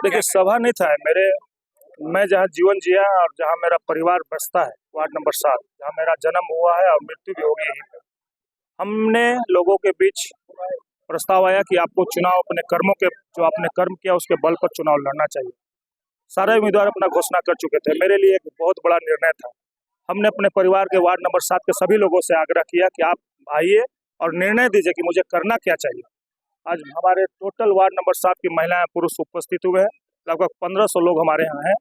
देखिए, सभा नहीं था मैं जहाँ जीवन जिया और जहाँ मेरा परिवार बसता है, वार्ड नंबर 7, जहाँ मेरा जन्म हुआ है और मृत्यु भी होगी यहीं पे। हमने लोगों के बीच प्रस्ताव आया कि आपको चुनाव अपने कर्मों के, जो आपने कर्म किया उसके बल पर चुनाव लड़ना चाहिए। सारे उम्मीदवार अपना घोषणा कर चुके थे। मेरे लिए एक बहुत बड़ा निर्णय था। हमने अपने परिवार के वार्ड नंबर 7 के सभी लोगों से आग्रह किया कि आप आइए और निर्णय दीजिए कि मुझे करना क्या चाहिए। आज हमारे टोटल वार्ड नंबर 7 की महिलाएं पुरुष उपस्थित हुए हैं। लगभग 1500 लोग हमारे यहाँ हैं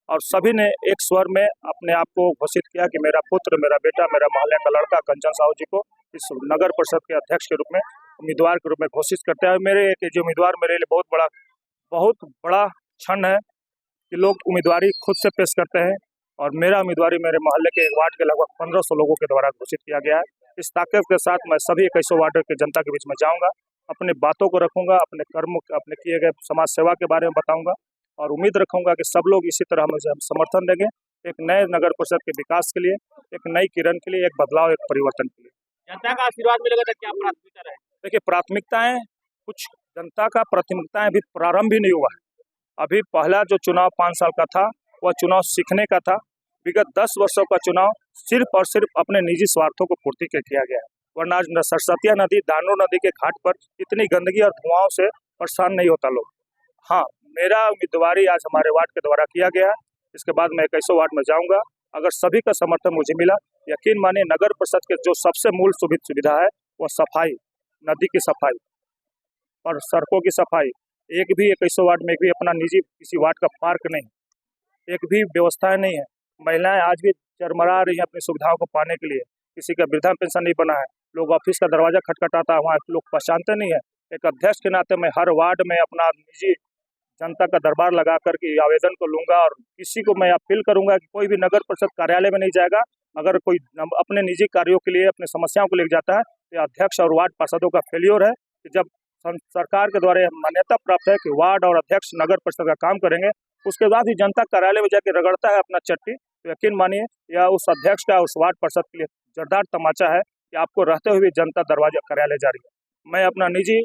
और सभी ने एक स्वर में अपने आप को घोषित किया कि मेरा पुत्र, मेरा बेटा, मेरा मोहल्ले का लड़का कंचन साहू जी को इस नगर परिषद के अध्यक्ष के रूप में, उम्मीदवार के रूप में घोषित करते हैं। मेरे जो उम्मीदवार मेरे लिए बहुत बड़ा क्षण है कि लोग उम्मीदवारी खुद से पेश करते हैं और मेरा उम्मीदवारी मेरे मोहल्ले के वार्ड के लगभग 1500 लोगों के द्वारा घोषित किया गया है। इस ताकत के साथ मैं सभी 2100 वार्ड के जनता के बीच में जाऊंगा, अपने बातों को रखूंगा, अपने कर्म, अपने किए गए समाज सेवा के बारे में बताऊंगा और उम्मीद रखूंगा कि सब लोग इसी तरह मुझे समर्थन देंगे एक नए नगर परिषद के विकास के लिए, एक नई किरण के लिए, एक बदलाव, एक परिवर्तन के लिए। जनता का आशीर्वाद मिलेगा तो क्या प्राथमिकता रहेगी? देखिए, प्राथमिकताएं कुछ जनता का प्राथमिकताएं अभी प्रारंभ भी नहीं हुआ है। अभी पहला जो चुनाव 5 साल का था वह चुनाव सीखने का था। विगत 10 वर्षों का चुनाव सिर्फ और सिर्फ अपने निजी स्वार्थों को पूर्ति के किया गया है। वरना आज सरस्वतिया नदी, दानोर नदी के घाट पर इतनी गंदगी और धुआं से परेशान नहीं होता लोग। हाँ, मेरा उम्मीदवारी आज हमारे वार्ड के द्वारा किया गया है। इसके बाद मैं 2100 वार्ड में जाऊंगा। अगर सभी का समर्थन मुझे मिला, यकीन मानिए नगर परिषद के जो सबसे मूल सुविधा है वह सफाई, नदी की सफाई और सड़कों की सफाई। एक भी 2100 वार्ड में एक भी अपना निजी किसी वार्ड का पार्क नहीं, एक भी व्यवस्थाएं नहीं है। महिलाएं आज भी चरमरा रही हैं अपनी सुविधाओं को पाने के लिए। किसी का वृद्धा पेंशन नहीं बना है, लोग ऑफिस का दरवाजा खटखटाता है, वहाँ लोग पहचानते नहीं है। एक अध्यक्ष के नाते मैं हर वार्ड में अपना निजी जनता का दरबार लगा करके आवेदन को लूंगा और किसी को मैं अपील करूंगा कि कोई भी नगर परिषद कार्यालय में नहीं जाएगा। अगर कोई अपने निजी कार्यों के लिए, अपने समस्याओं को लेकर जाता है तो अध्यक्ष और वार्ड पार्षदों का फेल्योर है कि जब सरकार के द्वारा मान्यता प्राप्त है कि वार्ड और अध्यक्ष नगर परिषद का काम करेंगे, उसके बाद ही जनता कार्यालय में जाकर रगड़ता है अपना चट्टी, तो यकीन मानिए यह उस अध्यक्ष का, उस वार्ड परिषद के लिए जोरदार तमाचा है कि आपको रहते हुए जनता दरवाजा कार्यालय जा रही है। मैं अपना निजी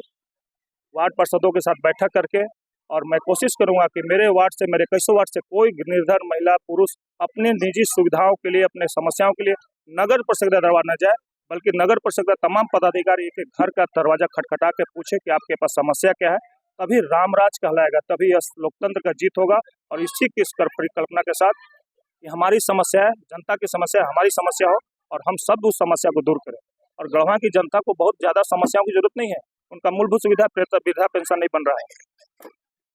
वार्ड पार्षदों के साथ बैठक करके और मैं कोशिश करूंगा कि मेरे वार्ड से, मेरे 2100 वार्ड से कोई निर्धन महिला पुरुष अपने निजी सुविधाओं के लिए, अपने समस्याओं के लिए नगर परिषद का दरबार न जाए, बल्कि नगर परिषद का तमाम पदाधिकारी एक एक घर का दरवाजा खटखटा के पूछे कि आपके पास समस्या क्या है। तभी रामराज कहलाएगा, तभी यह लोकतंत्र का जीत होगा। और इसी की परिकल्पना के साथ कि हमारी समस्या है, जनता की समस्या हमारी समस्या हो और हम सब उस समस्या को दूर करें। और गढ़वा की जनता को बहुत ज़्यादा समस्याओं की जरूरत नहीं है। उनका मूलभूत सुविधा वृद्धा पेंशन नहीं बन रहा है।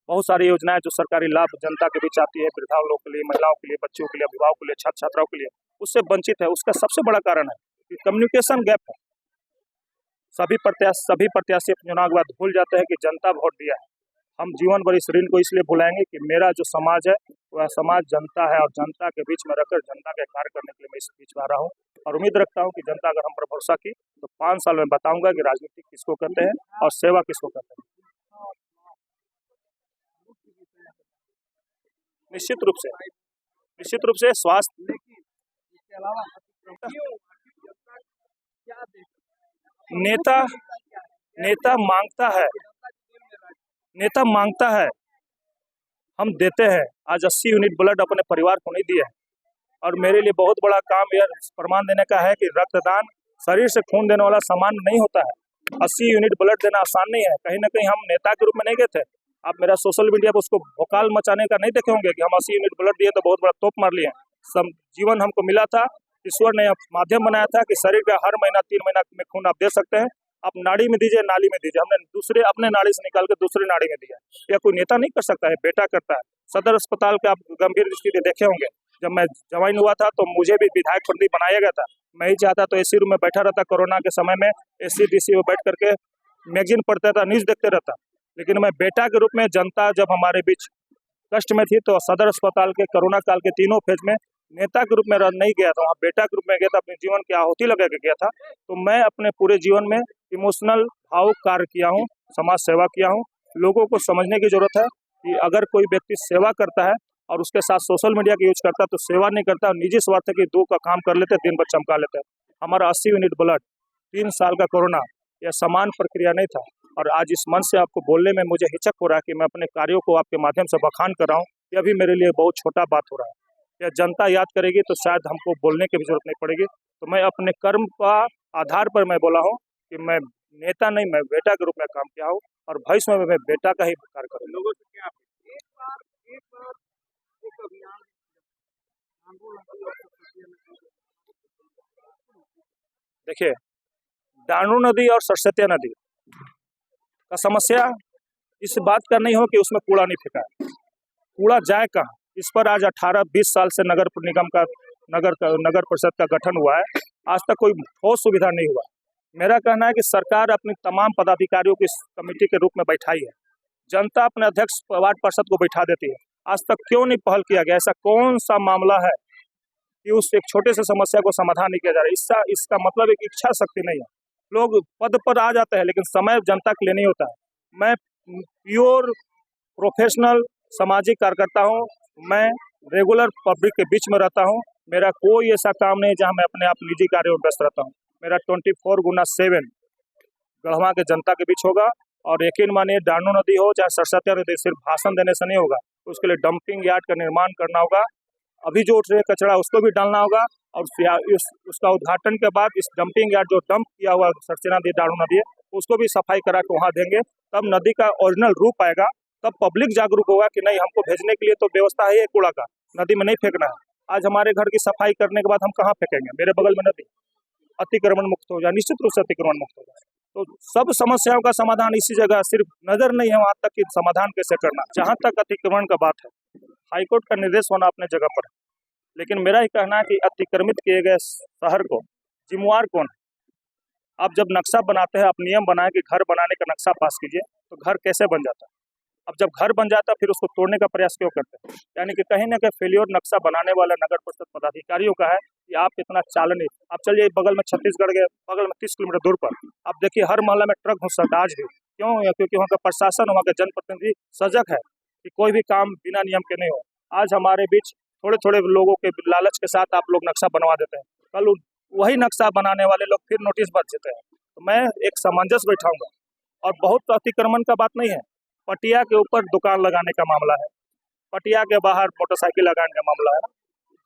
बहुत सारी योजनाएं जो सरकारी लाभ जनता के बीच आती है, वृद्धा लोगों के लिए, महिलाओं के लिए, बच्चों के लिए, अभिभावकों के लिए, छात्र छात्राओं के लिए, उससे वंचित है। उसका सबसे बड़ा कारण है कि कम्युनिकेशन गैप है। सभी प्रत्याशी चुनाव के बाद भूल जाते हैं कि जनता वोट दिया है। हम जीवन भर इस ऋण को इसलिए भुलाएंगे कि मेरा जो समाज है वह समाज जनता है और जनता के बीच में रखकर जनता के कार्य करने के लिए मैं इस बीच में आ रहा हूँ। और उम्मीद रखता हूँ कि जनता अगर हम पर भरोसा की तो 5 साल में बताऊंगा कि राजनीति किसको करते हैं और सेवा किसको करते हैं। निश्चित रूप से स्वास्थ्य, नेता मांगता है, हम देते हैं। आज 80 यूनिट ब्लड अपने परिवार को नहीं दिया है और मेरे लिए बहुत बड़ा काम यह प्रमाण देने का है कि रक्तदान शरीर से खून देने वाला सामान नहीं होता है। 80 यूनिट ब्लड देना आसान नहीं है। कहीं ना कहीं हम नेता के रूप में नहीं गए थे। आप मेरा सोशल मीडिया पर उसको भोकाल मचाने का नहीं देखे होंगे कि हम 80 यूनिट ब्लड दिए तो बहुत बड़ा तोप मार लिए। जीवन हमको मिला था, ईश्वर ने माध्यम बनाया था कि शरीर का हर महीना 3 महीना में खून आप दे सकते हैं। आप नाड़ी में दीजिए, नाली में दीजिए। हमने अपने नाड़ी से निकाल कर दूसरी नाड़ी में दिया। यह कोई नेता नहीं कर सकता है, बेटा करता है। सदर अस्पताल के आप गंभीर स्थिति देखे होंगे। जब मैं ज्वाइन हुआ था तो मुझे भी विधायक प्रति बनाया गया था। मैं ही चाहता तो एसी रूम में बैठा रहता, कोरोना के समय में एसी डीसी में बैठ करके मैगजीन पढ़ता था, न्यूज देखते रहता। लेकिन मैं बेटा के रूप में, जनता जब हमारे बीच कष्ट में थी तो सदर अस्पताल के कोरोना काल के तीनों फेज में नेता के रूप में नहीं गया था, वहाँ बेटा के रूप में गया था। अपने जीवन की आहुति लगा के गया था। तो मैं अपने पूरे जीवन में इमोशनल भावुक कार्य किया हूँ, समाज सेवा किया हूँ। लोगों को समझने की जरूरत है कि अगर कोई व्यक्ति सेवा करता है और उसके साथ सोशल मीडिया का यूज करता है तो सेवा नहीं करता और निजी स्वार्थ के 2 का काम कर लेते, दिन भर चमका लेते हैं। हमारा 80 यूनिट ब्लड, 3 साल का कोरोना, यह समान प्रक्रिया नहीं था। और आज इस मंच से आपको बोलने में मुझे हिचक हो रहा है कि मैं अपने कार्यों को आपके माध्यम से बखान कर रहा हूँ। यह भी मेरे लिए बहुत छोटा बात हो रहा है। यह जनता याद करेगी तो शायद हमको बोलने की भी जरूरत नहीं पड़ेगी। तो मैं अपने कर्म का आधार पर मैं बोला हूँ कि मैं नेता नहीं, मैं बेटा के रूप में काम किया हूँ और भविष्य में मैं बेटा का ही कार्य करूँगा। लोगों से क्या अपील? एक बार एक अभियान देखिए, डांडू नदी और सरस्वती नदी का समस्या इस बात का नहीं हो कि उसमें कूड़ा नहीं फेंका है। कूड़ा जाए कहाँ? इस पर आज 18-20 साल से नगर निगम का नगर परिषद का गठन हुआ है, आज तक कोई ठोस सुविधा नहीं हुआ। मेरा कहना है कि सरकार अपनी तमाम पदाधिकारियों की इस कमेटी के रूप में बैठाई है, जनता अपने अध्यक्ष वार्ड पार्षद को बैठा देती है। आज तक क्यों नहीं पहल किया गया? ऐसा कौन सा मामला है कि उस एक छोटे से समस्या को समाधान नहीं किया जा रहा है? इसका मतलब एक इच्छा शक्ति नहीं है। लोग पद पर आ जाते हैं लेकिन समय जनता के लिए नहीं होता है। मैं प्योर प्रोफेशनल सामाजिक कार्यकर्ता हूँ, मैं रेगुलर पब्लिक के बीच में रहता हूँ। मेरा कोई ऐसा काम नहीं जहाँ मैं अपने आप निजी कार्यों में व्यस्त रहता हूँ। मेरा 24x7 गढ़वा के जनता के बीच होगा। और यकीन मानिए, डांडू नदी हो चाहे सरस्वती नदी, सिर्फ भाषण देने से नहीं होगा, उसके लिए डंपिंग यार्ड का निर्माण करना होगा। अभी जो उठ रहे कचरा उसको भी डालना होगा और उसका उद्घाटन के बाद इस डंपिंग यार्ड जो डंप किया हुआ सरस्वती नदी डांडू नदी है उसको भी सफाई करा के वहाँ देंगे। तब नदी का ओरिजिनल रूप आएगा, तब पब्लिक जागरूक होगा कि नहीं, हमको भेजने के लिए तो व्यवस्था है कूड़ा का, नदी में नहीं फेंकना है। आज हमारे घर की सफाई करने के बाद हम कहाँ फेंकेंगे? मेरे बगल में नदी, अतिक्रमण मुक्त हो जाए, निश्चित रूप से अतिक्रमण मुक्त हो जाए। तो सब समस्याओं का समाधान इसी जगह, सिर्फ नजर नहीं है वहां तक कि समाधान कैसे करना। जहां तक अतिक्रमण का बात है, हाईकोर्ट का निर्देश होना अपने जगह पर है, लेकिन मेरा ही कहना है कि अतिक्रमित किए गए शहर को जिम्मेवार कौन है? आप जब नक्शा बनाते हैं, आप नियम बनाए कि घर बनाने का नक्शा पास कीजिए, तो घर कैसे बन जाता है? अब जब घर बन जाता है फिर उसको तोड़ने का प्रयास क्यों करते हैं? यानी कि कहीं ना कहीं फेल्योर नक्शा बनाने वाला नगर परिषद पदाधिकारियों का है कि आप इतना चालन नहीं। आप चलिए बगल में छत्तीसगढ़ के बगल में 30 किलोमीटर दूर पर आप देखिए, हर मोहल्ला में ट्रक घुस सकता आज भी। क्यों? क्योंकि वहाँ का प्रशासन, वहाँ के जनप्रतिनिधि सजग है कि कोई भी काम बिना नियम के नहीं हो। आज हमारे बीच थोड़े थोड़े लोगों के लालच के साथ आप लोग नक्शा बनवा देते हैं, कल वही नक्शा बनाने वाले लोग फिर नोटिस भर देते हैं। तो मैं एक सामंजस्य बैठाऊंगा। और बहुत अतिक्रमण का बात नहीं है, पटिया के ऊपर दुकान लगाने का मामला है, पटिया के बाहर मोटरसाइकिल लगाने का मामला है,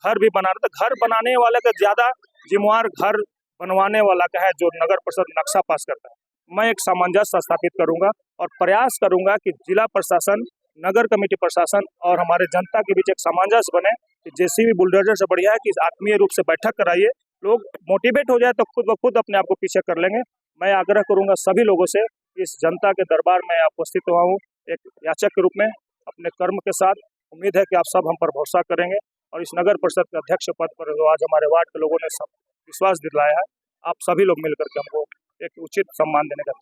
घर भी बनाना। तो घर बनाने वाले का ज्यादा जिम्मेवार घर बनवाने वाला का है जो नगर परिषद नक्शा पास करता है। मैं एक सामंजस्य स्थापित करूंगा और प्रयास करूंगा कि जिला प्रशासन, नगर कमेटी प्रशासन और हमारे जनता के बीच एक सामंजस्य बने कि जेसीबी बुलडोजर से बढ़िया है कि आत्मीय रूप से बैठक कराइए। लोग मोटिवेट हो जाए तो खुद ब खुद अपने आप को पीछे कर लेंगे। मैं आग्रह करूंगा सभी लोगों से, इस जनता के दरबार में उपस्थित हुआ हूँ एक याचक के रूप में अपने कर्म के साथ। उम्मीद है कि आप सब हम पर भरोसा करेंगे और इस नगर परिषद के अध्यक्ष पद पर जो आज हमारे वार्ड के लोगों ने सब विश्वास दिलाया है, आप सभी लोग मिलकर के हमको एक उचित सम्मान देने का